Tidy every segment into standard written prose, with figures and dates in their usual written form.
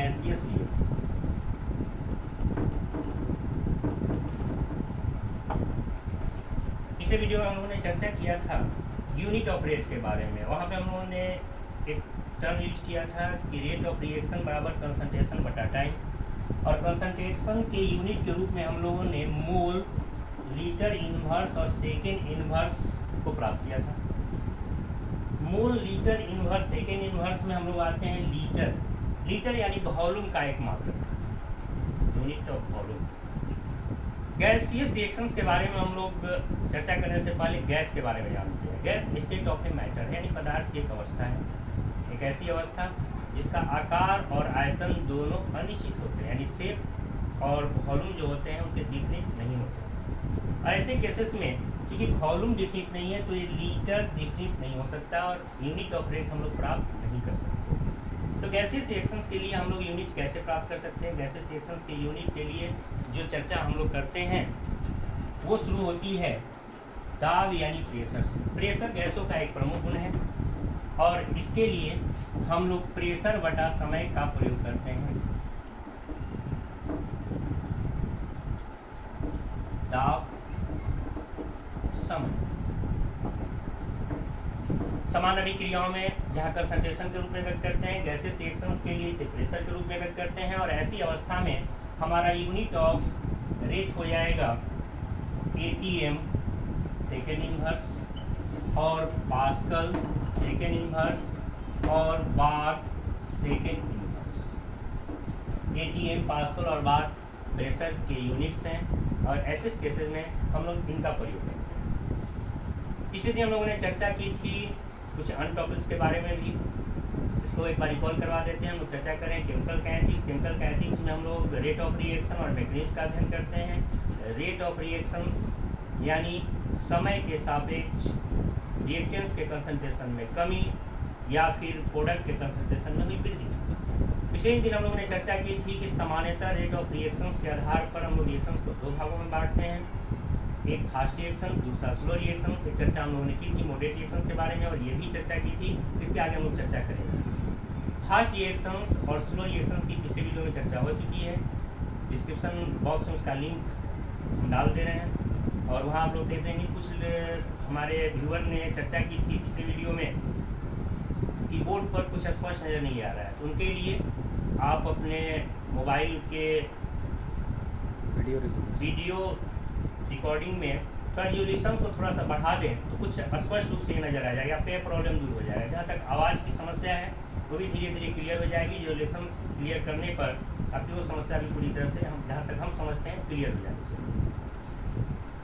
Gaseous reaction. पिछले video में हम लोगों ने चर्चा किया था यूनिट ऑफ रेट के बारे में। वहाँ पे हम लोगों ने एक टर्म यूज किया था कि रेट ऑफ रिएक्शन बराबर कंसंट्रेशन बटा टाइम, और कंसंट्रेशन के यूनिट के रूप में हम लोगों ने मोल, लीटर इनवर्स और सेकेंड इनवर्स को प्राप्त किया था। मोल, लीटर इनवर्स, सेकेंड इनवर्स में हम लोग आते हैं लीटर। लीटर यानी वॉल्यूम का एक मात्रक, unit of volume. Gaseous reactions के बारे में हम लोग चर्चा करने से पहले गैस के बारे में जानते हैं। Gas state of a matter यानी पदार्थ की एक अवस्था है, एक ऐसी अवस्था जिसका आकार और आयतन दोनों अनिश्चित होते हैं, यानी शेप और वॉल्यूम जो होते हैं उनके डिफिनिट नहीं होते। और ऐसे केसेस में क्योंकि वॉल्यूम डिफिनिट नहीं है तो ये लीटर डिफिनिट नहीं हो सकता और यूनिट ऑफ रेट हम लोग प्राप्त नहीं कर सकते। तो गैसियस रिएक्शंस के लिए हम लोग यूनिट कैसे प्राप्त कर सकते हैं? गैसियस रिएक्शंस के यूनिट के लिए जो चर्चा हम लोग करते हैं वो शुरू होती है दाब यानी प्रेशर से। प्रेशर गैसों का एक प्रमुख गुण है और इसके लिए हम लोग प्रेशर बटा समय का प्रयोग करते हैं। दाब समय। समान अभिक्रियाओं में जहाँ कंसंट्रेशन के रूप में व्यक्त करते हैं, गैसेस रिएक्शंस के लिए इसे प्रेशर के रूप में व्यक्त करते हैं। और ऐसी अवस्था में हमारा यूनिट ऑफ रेट हो जाएगा एटीएम सेकेंड इनवर्स और पास्कल सेकेंड इनवर्स और बार सेकेंड इनवर्स। एटीएम, पास्कल और बार प्रेशर के यूनिट्स हैं और ऐसे केसेस में हम लोग इनका प्रयोग करते हैं। पिछले दिन हम लोगों ने चर्चा की थी कुछ अन्य टॉपिक्स के बारे में भी, इसको एक बार रिकॉल करवा देते हैं। हम लोग चर्चा करें केमिकल काइनेटिक्स। केमिकल काइनेटिक्स में हम लोग रेट ऑफ रिएक्शन और मैकेनिज्म का अध्ययन करते हैं। रेट ऑफ रिएक्शंस यानी समय के सापेक्ष रिएक्टेंट्स के कंसंट्रेशन में कमी या फिर प्रोडक्ट के कंसंट्रेशन में हुई वृद्धि। पिछले दिन हम लोगों ने चर्चा की थी कि सामान्यतः रेट ऑफ रिएक्शंस के आधार पर हम लोग रिएक्शंस को दो भागों में बांटते हैं, एक फास्ट रिएक्शन, दूसरा स्लो रिएक्शन। एक चर्चा हम लोगों ने की थी मॉडरेट रिएक्शंस के बारे में और ये भी चर्चा की थी। इसके आगे हम लोग चर्चा करेंगे। फास्ट रिएक्शंस और स्लो रिएक्शंस की पिछले वीडियो में चर्चा हो चुकी है। डिस्क्रिप्शन बॉक्स में उसका लिंक हम डाल दे रहे हैं और वहाँ आप लोग देख लेंगे। कुछ हमारे व्यूअर ने चर्चा की थी पिछले वीडियो में कि बोर्ड पर कुछ स्पष्ट नज़र नहीं आ रहा है, तो उनके लिए आप अपने मोबाइल के वीडियो रिकॉर्डिंग में थोड़ा रिजोल्यूशन को थोड़ा सा बढ़ा दें तो कुछ स्पष्ट रूप से नज़र आ जाएगा, आपका प्रॉब्लम दूर हो जाएगा। जहाँ तक आवाज़ की समस्या है वो भी धीरे धीरे क्लियर हो जाएगी। रिजोल्यूशन क्लियर करने पर आपकी वो समस्या भी पूरी तरह से हम जहाँ तक हम समझते हैं क्लियर हो जाएगी।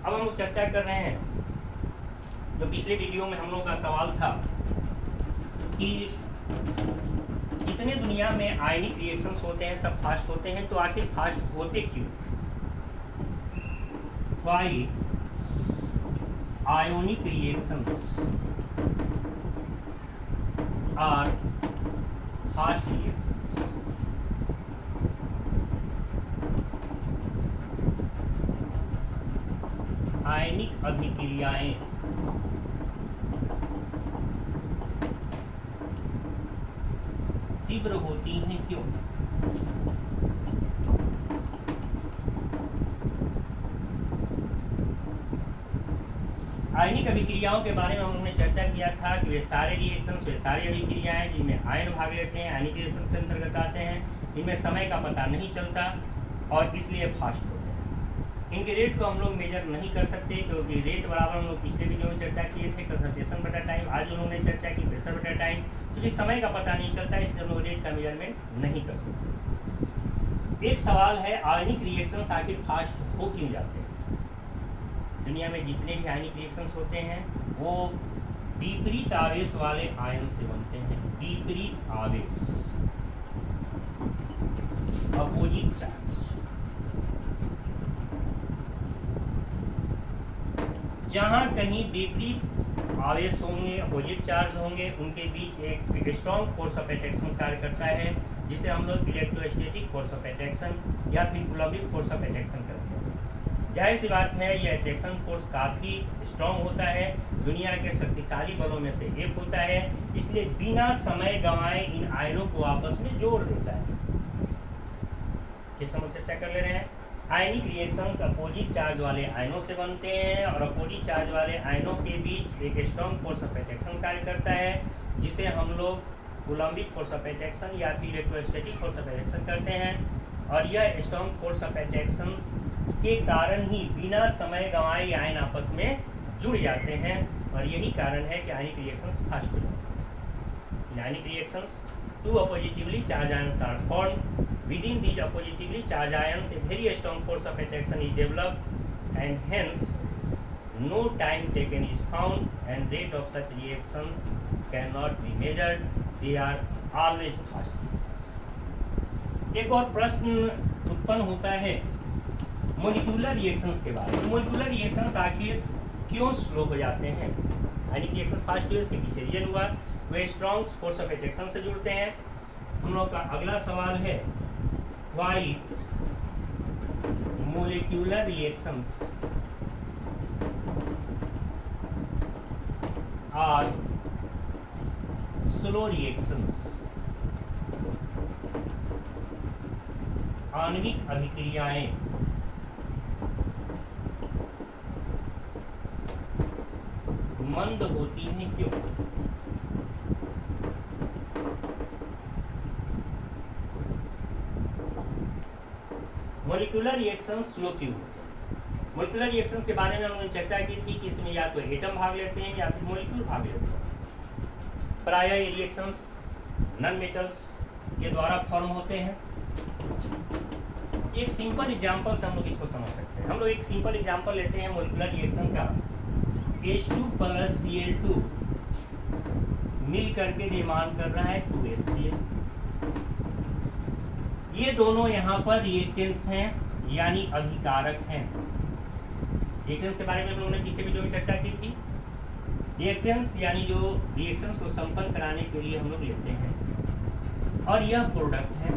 अब हम लोग चर्चा कर रहे हैं जो पिछले वीडियो में हम लोग का सवाल था कि जितने दुनिया में आयनिक रिएक्शंस होते हैं सब फास्ट होते हैं, तो आखिर फास्ट होते क्यों? Why ionic reactions are fast reactions? आयनिक अभिक्रियाएं तीव्र होती हैं क्यों? आयनिक अभिक्रियाओं के बारे में हम लोगों ने चर्चा किया था कि वे सारे रिएक्शंस, वे सारी अभिक्रियाएं जिनमें आयन भाग लेते हैं, आयनिक रिएक्शंस के अंतर्गत आते हैं, इनमें समय का पता नहीं चलता और इसलिए फास्ट होते हैं। इनके रेट को हम लोग मेजर नहीं कर सकते क्योंकि रेट बराबर हम लोग पिछले वीडियो में चर्चा किए थे कंसंट्रेशन बटा टाइम। आज हम लोगों ने चर्चा की प्रेशर बटा टाइम, क्योंकि समय का पता नहीं चलता इसलिए हम लोग रेट का मेजरमेंट नहीं कर सकते। एक सवाल है, आयनिक रिएक्शंस आखिर फास्ट हो क्यों जाते हैं? दुनिया में जितने भी आयनिक रिएक्शंस होते हैं वो विपरीत आवेश वाले आयन से बनते हैं। विपरीत आवेश, अपोजिट चार्ज। जहां कहीं विपरीत आवेश होंगे, अपोजिट चार्ज होंगे, उनके बीच एक स्ट्रॉन्ग फोर्स ऑफ अट्रैक्शन कार्य करता है जिसे हम लोग इलेक्ट्रोस्टैटिक फोर्स ऑफ अट्रैक्शन या फिर कूलम्बिक फोर्स ऑफ अट्रैक्शन करते हैं। जाहिर सी बात है ये अट्रैक्शन फोर्स काफ़ी स्ट्रॉन्ग होता है, दुनिया के शक्तिशाली बलों में से एक होता है, इसलिए बिना समय गंवाए इन आयनों को आपस में जोड़ देता है। फिर से हम चर्चा कर ले रहे हैं। आयनिक रिएक्शंस अपोजिट चार्ज वाले आयनों से बनते हैं और अपोजिट चार्ज वाले आयनों के बीच एक स्ट्रॉन्ग फोर्स ऑफ अट्रैक्शन कार्य करता है, जिसे हम लोग कूलम्बिक फोर्स ऑफ अट्रैक्शन या फिर इलेक्ट्रोस्टैटिक फोर्स ऑफ अट्रैक्शन करते हैं। और यह स्ट्रॉन्ग फोर्स ऑफ अट्रैक्शन के कारण ही बिना समय गंवाए आयन आपस में जुड़ जाते हैं, और यही कारण है कि आयनिक रिएक्शंस फास्ट हो जाते हैं। इन आयनिक reactions two oppositively charged ions are formed. Within these oppositively charged ions, a very strong force of attraction is developed, and hence no time taken is found, and rate of such reactions cannot be measured. They are always fast reactions. एक और प्रश्न उत्पन्न होता है molecular reactions के बारे में। Molecular reactions आखिर क्यों स्लो हो जाते हैं? यानी कि रिएक्शन फास्ट हुए, इसके पीछे रीजन हुआ, they strong force of attraction से जुड़ते हैं। हम लोग का अगला सवाल है, why molecular reactions are slow reactions? आणविक अभिक्रियाएं मंद होती हैं क्यों? मोलिकुलर रिएक्शंस स्लो क्यों होते हैं? मोलिकुलर रिएक्शंस के बारे में हमने चर्चा की थी कि इसमें या तो एटम भाग लेते हैं या फिर मोलिक्यूल भाग लेते हैं। प्रायः ये रिएक्शंस नॉन मेटल्स के द्वारा फॉर्म होते हैं। एक सिंपल एग्जांपल से हम लोग इसको समझ सकते हैं। हम लोग एक सिंपल एग्जांपल लेते हैं मोलिकुलर रिएक्शन का। H2 + Cl2 मिल करके निर्माण कर रहा है 2HCl। ये दोनों यहाँ पर रिएक्टेंट्स हैं, यानी अभिकारक हैं। रिएक्टेंट्स के बारे में हम लोगों ने पिछले वीडियो में चर्चा की थी। रिएक्टेंट्स यानी जो रिएक्शंस को संपन्न कराने के लिए हम लोग लेते हैं, और यह प्रोडक्ट है।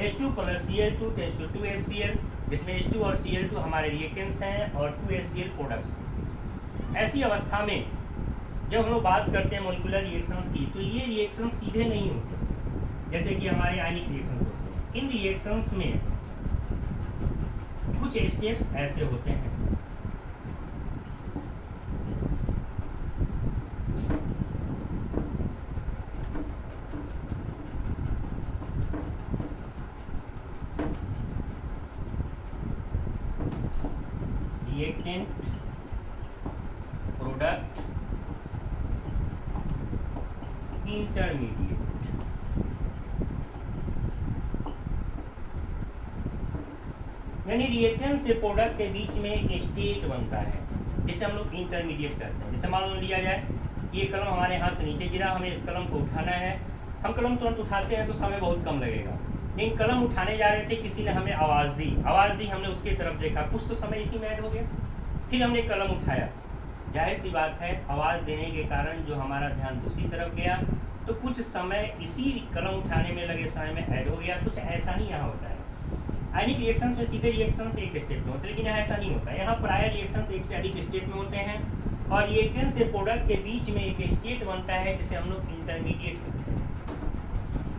H2 + Cl2 tends to 2HCl, जिसमें H2 और Cl2 हमारे रिएक्टेंट्स हैं और 2HCl प्रोडक्ट्स हैं। ऐसी अवस्था में जब हम लोग बात करते हैं मोलिकुलर रिएक्शंस की, तो ये रिएक्शंस सीधे नहीं होते जैसे कि हमारे आयनिक रिएक्शंस होते हैं। इन रिएक्शंस में कुछ स्टेप्स ऐसे होते हैं। Reactant, product, intermediate. यानी रिएक्टेंट से प्रोडक्ट के बीच में एक स्टेट बनता है, जिसे हम लोग इंटरमीडिएट कहते हैं। जैसे मान लिया जाए कि ये कलम हमारे हाथ से नीचे गिरा, हमें इस कलम को उठाना है। हम कलम तुरंत उठाते हैं तो समय बहुत कम लगेगा, लेकिन कलम उठाने जा रहे थे, किसी ने हमें आवाज़ दी, हमने उसकी तरफ देखा, कुछ तो समय इसी में ऐड हो गया। फिर हमने कलम उठाया, जाहिर सी बात है आवाज़ देने के कारण जो हमारा ध्यान दूसरी तरफ गया, तो कुछ समय इसी कलम उठाने में लगे समय में ऐड हो गया। कुछ ऐसा ही यहाँ होता है। आयनिक रिएक्शंस में सीधे रिएक्शंस एक स्टेप में होते हैं, लेकिन यहाँ ऐसा नहीं होता। यहाँ प्राय रिएक्शंस एक से अधिक स्टेप में होते हैं, और रिएक्टेंट से प्रोडक्ट के बीच में एक स्टेट बनता है, जिसे हम लोग इंटरमीडिएट कहते हैं।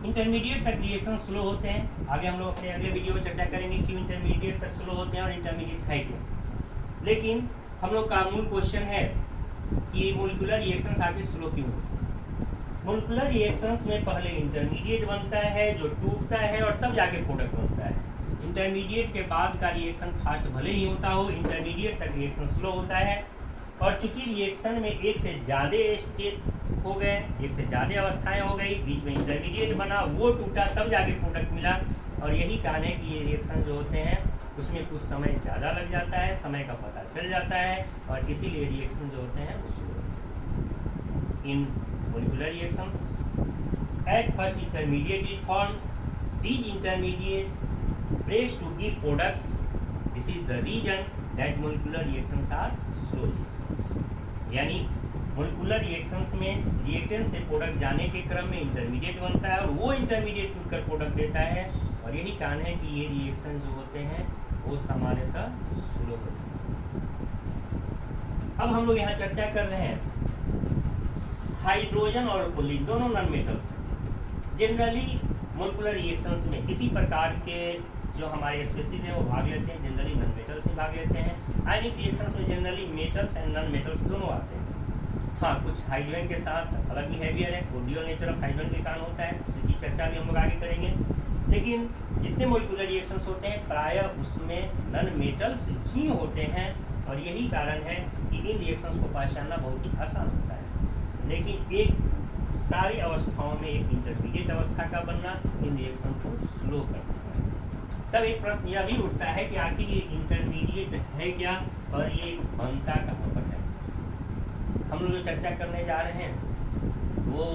इंटरमीडिएट तक रिएक्शन स्लो होते हैं। आगे हम लोग अपने अगले वीडियो में चर्चा करेंगे क्यों इंटरमीडिएट तक स्लो होते हैं और इंटरमीडिएट है क्या। लेकिन हम लोग का मूल क्वेश्चन है कि मोलिकुलर रिएक्शंस आगे स्लो क्यों होते हैं। मोलिकुलर रिएक्शंस में पहले इंटरमीडिएट बनता है जो टूटता है, और तब जाके प्रोडक्ट बनता है। इंटरमीडिएट के बाद का रिएक्शन फास्ट भले ही होता हो, इंटरमीडिएट तक रिएक्शन स्लो होता है। और चूंकि रिएक्शन में एक से ज़्यादा स्टेप हो गए, एक से ज़्यादा अवस्थाएं हो गई, बीच में इंटरमीडिएट बना, वो टूटा, तब जाके प्रोडक्ट मिला। और यही कारण है कि ये रिएक्शन जो होते हैं उसमें कुछ समय ज़्यादा लग जाता है, समय का पता चल जाता है, और इसीलिए रिएक्शन जो होते हैं वो स्लो होते हैं। इन molecular reactions at first intermediate is form, these intermediates breaks to give products. This is the reason that molecular reactions are slow reactions. यानी मोलिकुलर रिएक्शंस में रिएक्टेंट से प्रोडक्ट जाने के क्रम में इंटरमीडिएट बनता है, और वो इंटरमीडिएट टूटकर प्रोडक्ट देता है। और यही कारण है कि ये रिएक्शन जो होते हैं वो सामान्यतः स्लो होते हैं। अब हम लोग यहाँ चर्चा कर रहे हैं हाइड्रोजन और पुलिन दोनों non metals generally molecular reactions में इसी प्रकार के जो हमारे स्पेसीज हैं वो भाग लेते हैं, जनरली नॉन मेटल्स में भाग लेते हैं। आयनिक रिएक्शंस में generally metals and non metals दोनों आते हैं। हाँ, कुछ हाइड्रोजन के साथ अलग बिहेवियर है, वो ड्यूअल नेचर ऑफ हाइड्रोजन के कारण होता है, उसकी चर्चा भी हम लोग आगे करेंगे। लेकिन जितने मोलिकुलर रिएक्शंस होते हैं प्रायः उसमें नॉन मेटल्स ही होते हैं, और यही कारण है कि इन रिएक्शंस को पहचानना बहुत ही आसान होता है। लेकिन एक सारी अवस्थाओं में एक इंटरमीडिएट अवस्था का बनना इन रिएक्शन को स्लो कर देता है। तब एक प्रश्न यह भी उठता है कि आखिर ये इंटरमीडिएट है क्या और ये बनता कहाँ पर है। हम लोग जो चर्चा करने जा रहे हैं वो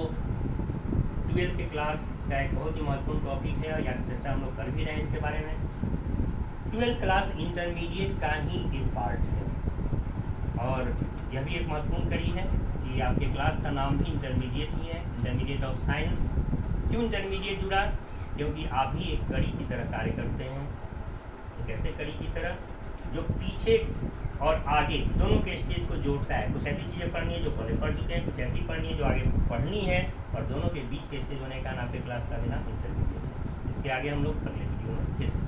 12th के क्लास का एक बहुत ही महत्वपूर्ण टॉपिक है, और यहाँ चर्चा हम लोग कर भी रहे हैं इसके बारे में। 12th क्लास इंटरमीडिएट का ही एक पार्ट है, और यह भी एक महत्वपूर्ण कड़ी है कि आपके क्लास का नाम भी इंटरमीडिएट ही है, इंटरमीडिएट ऑफ साइंस। क्यों इंटरमीडिएट जुड़ा? क्योंकि आप भी एक कड़ी की तरह कार्य करते हैं। एक ऐसे कड़ी की तरह जो पीछे और आगे दोनों के स्टेज को जोड़ता है। कुछ ऐसी चीज़ें पढ़नी है जो पहले पढ़ चुके हैं, कुछ ऐसी पढ़नी है जो आगे पढ़नी है, और दोनों के बीच के स्टेज होने का नाम आपके क्लास का भी नाम इंटरमीडिएट है। इसके आगे हम लोग अगले वीडियो में फिर से